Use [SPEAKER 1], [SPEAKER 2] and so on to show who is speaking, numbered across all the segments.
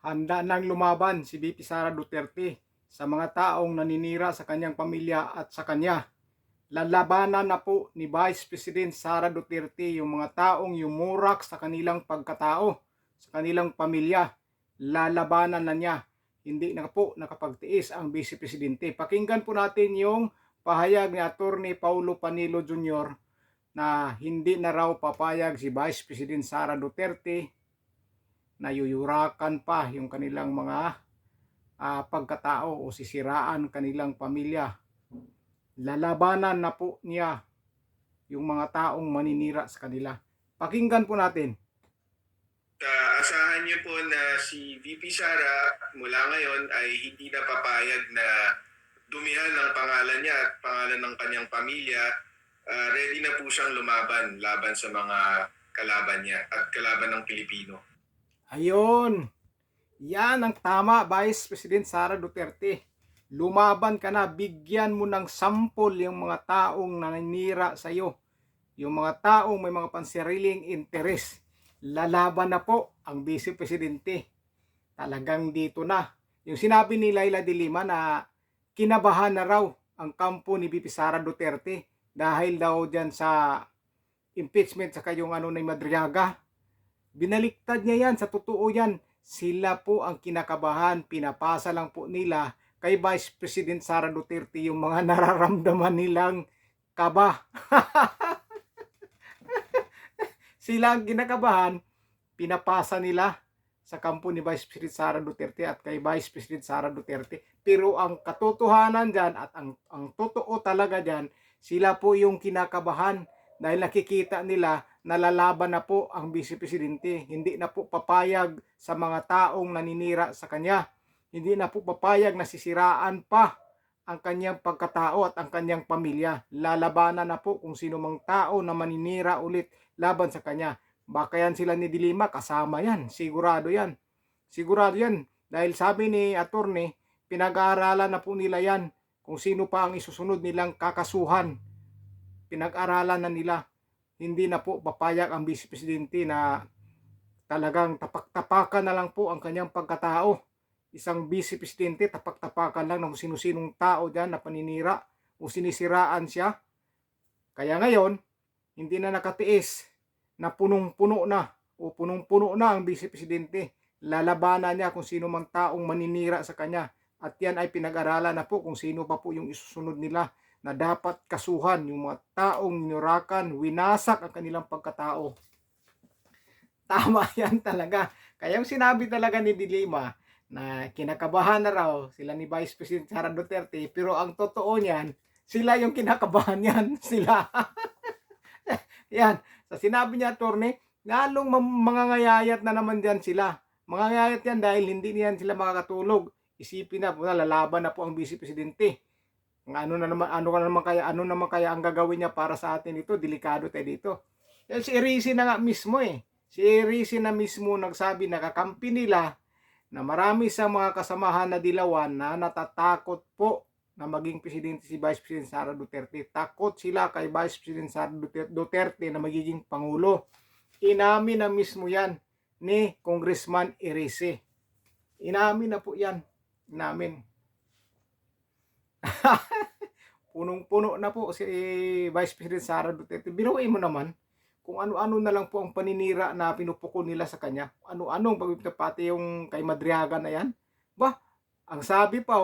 [SPEAKER 1] Handa nang lumaban si VP Sara Duterte sa mga taong naninira sa kanyang pamilya at sa kanya. Lalabanan na po ni Vice President Sara Duterte yung mga taong yumurak sa kanilang pagkatao, sa kanilang pamilya. Lalabanan na niya. Hindi na po nakapagtiis ang Vice Presidente. Pakinggan po natin yung pahayag ni Attorney Paulo Panilo Jr. na hindi na raw papayag si Vice President Sara Duterte na yuyurakan pa yung kanilang mga pagkatao o sisiraan kanilang pamilya. Lalabanan na po niya yung mga taong maninira sa kanila. Pakinggan po natin.
[SPEAKER 2] Asahan niyo po na si VP Sara mula ngayon ay hindi na papayag na dumihan ng pangalan niya at pangalan ng kanyang pamilya. Ready na po siyang laban sa mga kalaban niya at kalaban ng Pilipino.
[SPEAKER 1] Ayun. Yan ang tama, Vice President Sara Duterte. Lumaban ka na, bigyan mo ng sampol yung mga taong naninira sa iyo. Yung mga taong may mga pansariling interes. Lalaban na po ang Vice Presidente. Talagang dito na. Yung sinabi ni Laila de Lima na kinabahan na raw ang kampo ni VP Sara Duterte dahil daw dyan sa impeachment sa kayong ni Madriaga. Binaliktad niya yan, sa totoo yan. Sila po ang kinakabahan, pinapasa lang po nila kay Vice President Sara Duterte yung mga nararamdaman nilang kaba. Sila ang kinakabahan, pinapasa nila sa kampo ni Vice President Sara Duterte at kay Vice President Sara Duterte. Pero ang katotohanan dyan at ang totoo talaga dyan, sila po yung kinakabahan dahil nakikita nila nalalaban na po ang Vice Presidente. Hindi na po papayag sa mga taong naninira sa kanya. Hindi na po papayag na sisiraan pa ang kanyang pagkatao at ang kanyang pamilya. Lalabanan na po kung sino mang tao na maninira ulit laban sa kanya. Baka yan sila ni Dilima, kasama yan. Sigurado yan. Sigurado yan. Dahil sabi ni attorney, pinag-aaralan na po nila yan kung sino pa ang isusunod nilang kakasuhan. Pinag-aralan na nila. Hindi na po papayag ang Vice Presidente na talagang tapak-tapakan na lang po ang kanyang pagkatao. Isang Vice Presidente, tapak-tapakan lang ng sino-sinong tao dyan na paninira o sinisiraan siya. Kaya ngayon, hindi na nakatiis na punong-puno na o punong-puno na ang Vice Presidente. Lalabanan niya kung sino mang taong maninira sa kanya. At yan ay pinag-aralan na po kung sino pa po yung isusunod nila na dapat kasuhan, yung mga taong ninurakan, winasak ang kanilang pagkatao. Tama yan talaga. Kaya yung sinabi talaga ni Dilima na kinakabahan na raw sila ni Vice President Sara Duterte, pero ang totoo niyan, sila yung kinakabahan yan. Sila. Yan. Sa sinabi niya, attorney, lalong mangangayayat na naman dyan sila. Mangangayayat yan dahil hindi niyan sila makakatulog. Isipin na, lalaban na po ang Vice Presidente. Ano naman kaya ang gagawin niya para sa atin ito? Delikado tayo dito. Yan si Erisi na nga mismo eh. Si Erisi na mismo nagsabi, nakakampi nila na marami sa mga kasamahan na dilawan na natatakot po na maging presidente si Vice President Sara Duterte. Takot sila kay Vice President Sara Duterte na magiging pangulo. Inamin na mismo yan ni Congressman Erisi. Inamin na po yan. Inamin. Punong-puno na po si Vice President Sara Duterte. Biruin mo naman kung ano-ano na lang po ang paninira na pinupukol nila sa kanya. Ano-anong pati yung kay Madriaga na yan. Ba, ang sabi pa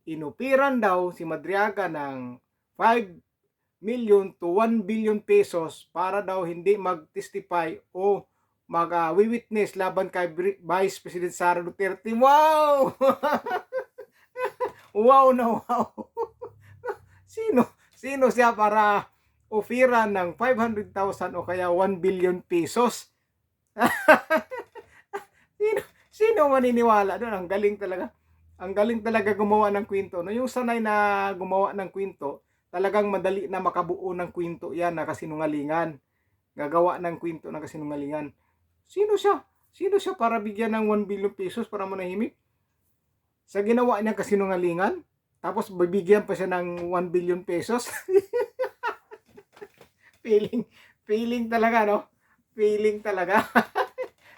[SPEAKER 1] inupiran daw si Madriaga ng 5 million to 1 billion pesos para daw hindi mag-testify o mag-witness laban kay Vice President Sara Duterte. Wow! Wow na wow! Sino siya para ofiran ng 500,000 o kaya 1 billion pesos? sino maniniwala doon? Ang galing talaga. Ang galing talaga gumawa ng kwento. No, yung sanay na gumawa ng kwento, talagang madali na makabuo ng kwento yan na kasinungalingan. Gagawa ng kwento ng kasinungalingan. Sino siya? Sino siya para bigyan ng 1 billion pesos para manahimik? Sa ginawa niya kasinungalingan? Tapos bibigyan pa siya ng 1 billion pesos. feeling talaga, no? Feeling talaga.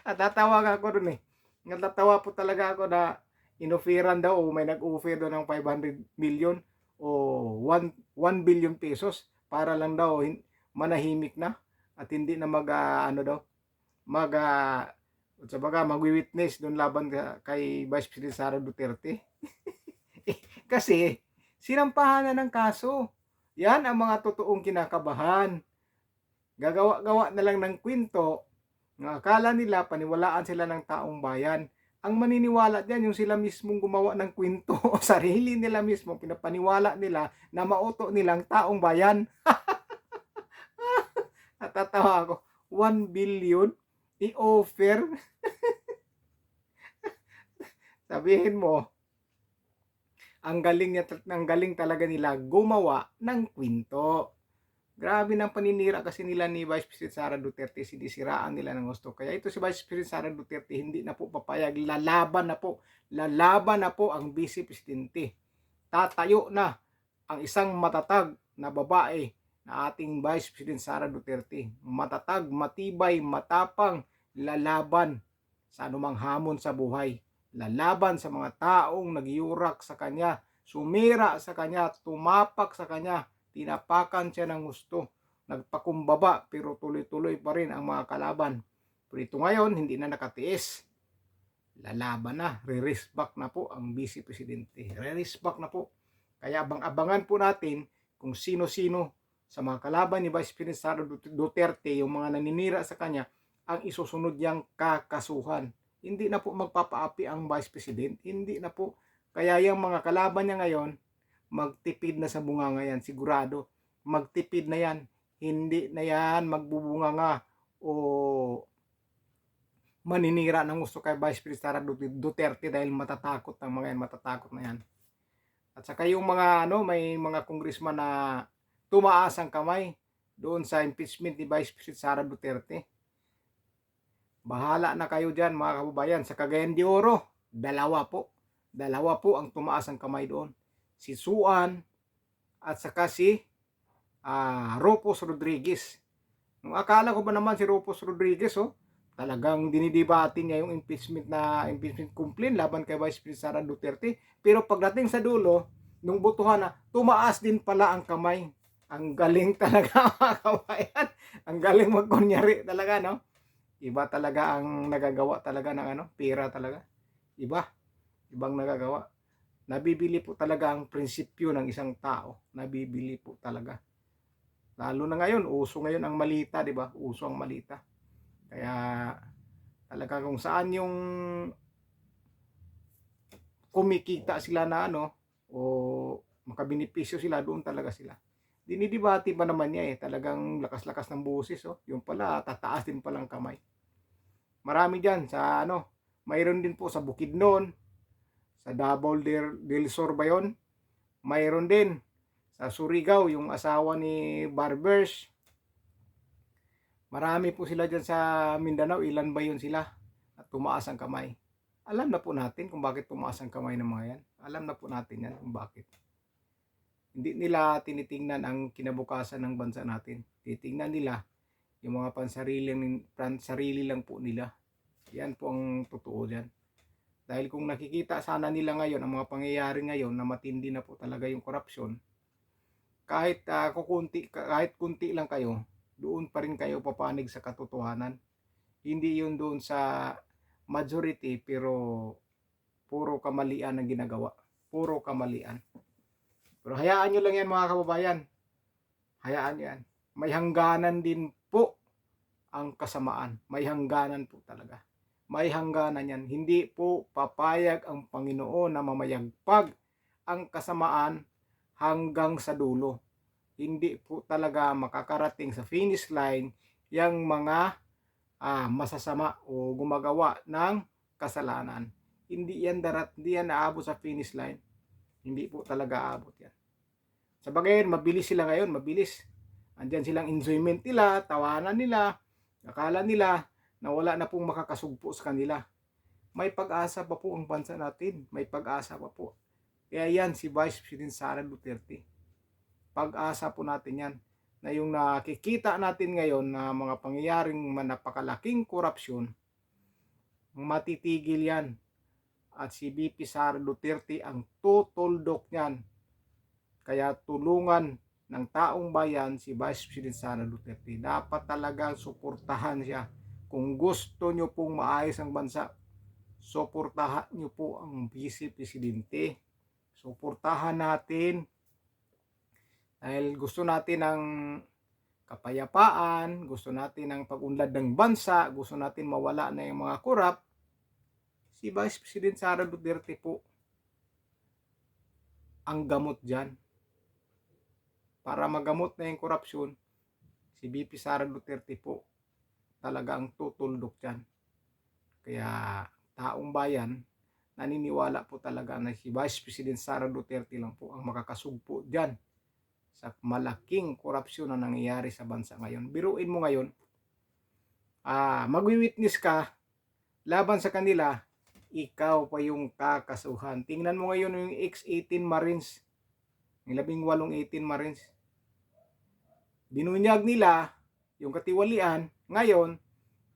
[SPEAKER 1] At tatawag ako dun eh. Natatawa po talaga ako na inoferan daw o may nag-offer daw ng 500 million o 1 billion pesos para lang daw manahimik na at hindi na ano daw mag sabaga magwi-witness doon laban kay Vice President Sara Duterte. Kasi sinampahan na ng kaso. Yan ang mga totoong kinakabahan. Gagawa-gawa na lang ng kwento na akala nila paniwalaan sila ng taong bayan. Ang maniniwala diyan yung sila mismong gumawa ng kwento o sarili nila mismo pinapaniwala nila na mauto nilang taong bayan. Natatawa ako. 1 billion i-offer. Sabihin mo, ang galing talaga nila gumawa ng kwento. Grabe ng paninira kasi nila ni Vice President Sara Duterte, sinisiraan nila ng gusto. Kaya ito si Vice President Sara Duterte hindi na po papayag, lalaban na po ang Vice Presidente. Tatayo na ang isang matatag na babae na ating Vice President Sara Duterte. Matatag, matibay, matapang, lalaban sa anumang hamon sa buhay. Lalaban sa mga taong nagyurak sa kanya, sumira sa kanya, tumapak sa kanya, tinapakan siya ng gusto, nagpakumbaba pero tuloy-tuloy pa rin ang mga kalaban. Pero ito ngayon, hindi na nakatiis. Lalaban na, re-race back na po ang Vice Presidente. Re-race back na po. Kaya abang-abangan po natin kung sino-sino sa mga kalaban ni Vice President Sara Duterte, yung mga naninira sa kanya, ang isusunod niyang kakasuhan. Hindi na po magpapaapi ang Vice President, hindi na po. Kaya yung mga kalaban niya ngayon, magtipid na sa bunganga yan, sigurado. Magtipid na yan, hindi na yan magbubunganga o maninira ng gusto kay Vice President Sara Duterte dahil matatakot ang mga yan, matatakot na yan. At saka yung mga may mga congressman na tumaas ang kamay doon sa impeachment ni Vice President Sara Duterte. Bahala na kayo dyan mga kababayan. Sa Cagayan de Oro, dalawa po ang tumaas ang kamay doon. Si Suan at saka si Rufus Rodriguez. Nung akala ko ba naman si Rufus Rodriguez talagang dinidebate niya yung impeachment complaint laban kay Vice President Sara Duterte. Pero pagdating sa dulo, nung botohan na, tumaas din pala ang kamay. Ang galing talaga mga kabayan. Ang galing magkunyari talaga, no? Iba talaga ang nagagawa talaga ng pera talaga. Ibang nagagawa. Nabibili po talaga ang prinsipyo ng isang tao. Nabibili po talaga. Lalo na ngayon, uso ngayon ang malita, di ba? Uso ang malita. Kaya talaga kung saan yung kumikita sila na o makabinipisyo sila, doon talaga sila. Dinidebate pa naman niya talagang lakas-lakas ng boses yung pala tataas din palang kamay. Marami diyan sa mayroon din po sa Bukidnon, sa Davao del Sur ba yun? Mayroon din sa Surigao yung asawa ni Barbers. Marami po sila diyan sa Mindanao, ilan ba yun sila at tumaas ang kamay. Alam na po natin kung bakit tumaas ang kamay ng mga yan. Alam na po natin yan kung bakit. Hindi nila tinitingnan ang kinabukasan ng bansa natin. Titingnan nila yung mga pansarili lang po nila. Yan po ang totoo dyan. Dahil kung nakikita sana nila ngayon ang mga pangyayari ngayon na matindi na po talaga yung korupsyon, kahit kunti lang kayo, doon pa rin kayo papanig sa katotohanan. Hindi yun doon sa majority pero puro kamalian ang ginagawa. Puro kamalian. Pero hayaan nyo lang yan mga kababayan. Hayaan yan. May hangganan din po ang kasamaan. May hangganan po talaga. May hangganan yan. Hindi po papayag ang Panginoon na mamayagpag ang kasamaan hanggang sa dulo. Hindi po talaga makakarating sa finish line yung mga masasama o gumagawa ng kasalanan. Hindi yan naabot sa finish line. Hindi po talaga aabot yan. Sa bagay, mabilis sila ngayon, mabilis. Andyan silang enjoyment nila, tawanan nila, akala nila na wala na pong makakasugpo sa kanila. May pag-asa pa po ang bansa natin, may pag-asa pa po. Kaya yan si Vice President Sara Duterte. Pag-asa po natin yan. Na yung nakikita natin ngayon na mga pangyayaring napakalaking korupsyon, Matitigil yan. At si VP Sara Duterte ang tutuldok niyan. Kaya tulungan ng taong bayan si Vice President Sara Duterte. Dapat talagang suportahan siya. Kung gusto nyo pong maayos ang bansa, suportahan nyo po ang Vice Presidente. Suportahan natin dahil gusto natin ng kapayapaan, gusto natin ng pag-unlad ng bansa, gusto natin mawala na yung mga korap. Si Vice President Sara Duterte po ang gamot dyan. Para magamot na yung korupsyon, si VP Sara Duterte po talaga ang tutuldok dyan. Kaya taong bayan, naniniwala po talaga na si Vice President Sara Duterte lang po ang makakasugpo dyan sa malaking korupsyon na nangyayari sa bansa ngayon. Biruin mo ngayon, magwi-witness ka laban sa kanila, ikaw pa yung kakasuhan. Tingnan mo ngayon yung X-18 Marines, yung 18 18 Marines. Binunyag nila yung katiwalian, ngayon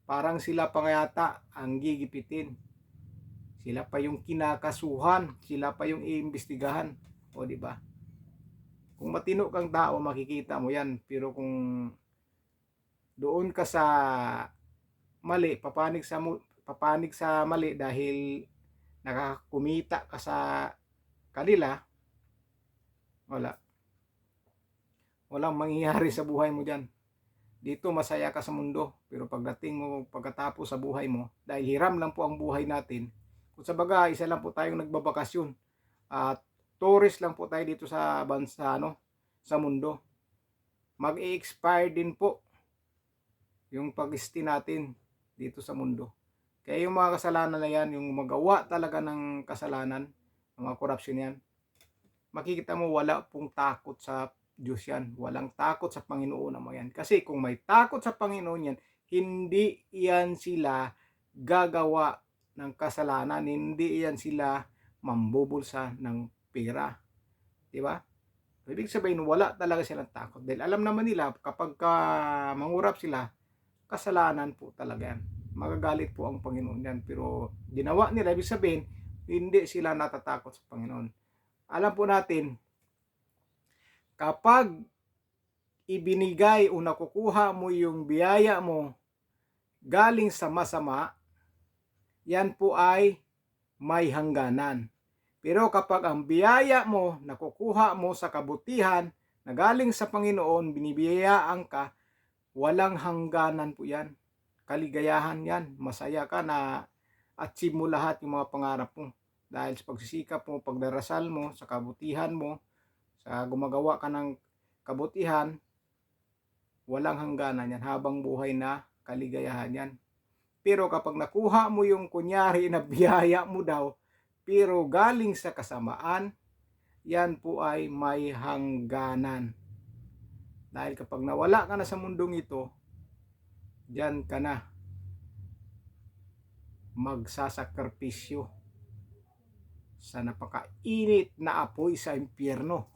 [SPEAKER 1] parang sila pa yata ang gigipitin. Sila pa yung kinakasuhan, sila pa yung iimbestigahan. O di ba? Kung matino kang tao, makikita mo yan. Pero kung doon ka sa mali, papanig sa mali dahil nakakumita ka sa kanila, walang mangyayari sa buhay mo dyan. Dito masaya ka sa mundo, pero pagdating mo, pagkatapos sa buhay mo, dahil hiram lang po ang buhay natin, kung sa baga, isa lang po tayong nagbabakasyon, at tourist lang po tayo dito sa bansa, sa mundo. Mag-i-expire din po yung pag-stay natin dito sa mundo. Kaya yung mga kasalanan na yan, yung magawa talaga ng kasalanan, mga korupsyon yan, makikita mo wala pong takot sa Diyos yan. Walang takot sa Panginoon naman yan. Kasi kung may takot sa Panginoon yan, hindi yan sila gagawa ng kasalanan. Hindi yan sila mambubulsa ng pera. Diba? Ibig sabihin, wala talaga silang takot. Dahil alam naman nila, kapag mangurap sila, kasalanan po talaga yan. Magagalit po ang Panginoon yan. Pero ginawa nila, ibig sabihin, hindi sila natatakot sa Panginoon. Alam po natin, kapag ibinigay o nakukuha mo yung biyaya mo galing sa masama, yan po ay may hangganan. Pero kapag ang biyaya mo nakukuha mo sa kabutihan na galing sa Panginoon, binibiyayaan ka, walang hangganan po yan. Kaligayahan yan. Masaya ka na achieve mo lahat yung mga pangarap mo. Dahil sa pagsisikap mo, pagdarasal mo, sa kabutihan mo, sa gumagawa ka ng kabutihan, walang hangganan yan. Habang buhay na kaligayahan yan. Pero kapag nakuha mo yung kunyari na biyaya mo daw, pero galing sa kasamaan, yan po ay may hangganan. Dahil kapag nawala ka na sa mundong ito, diyan ka na magsasakripisyo sa napakainit na apoy sa impyerno.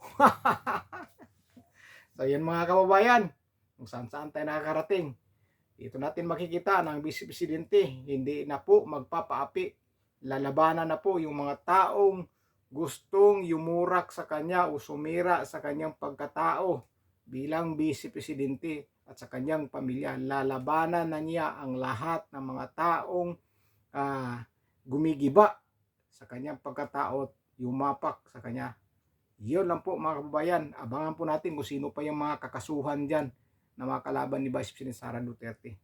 [SPEAKER 1] So yan mga kababayan, kung saan saan tayo nakakarating, dito natin makikita ng Vice Presidente, hindi na po magpapaapi. Lalabanan na po yung mga taong gustong yumurak sa kanya o sumira sa kanyang pagkatao bilang Vice Presidente at sa kanyang pamilya. Lalabanan na niya ang lahat ng mga taong gumigiba sa kanyang pagkatao, yumapak sa kanya. Yun lang po mga kababayan. Abangan po natin kung sino pa yung mga kakasuhan dyan na mga kalaban ni Vice President Sara Duterte.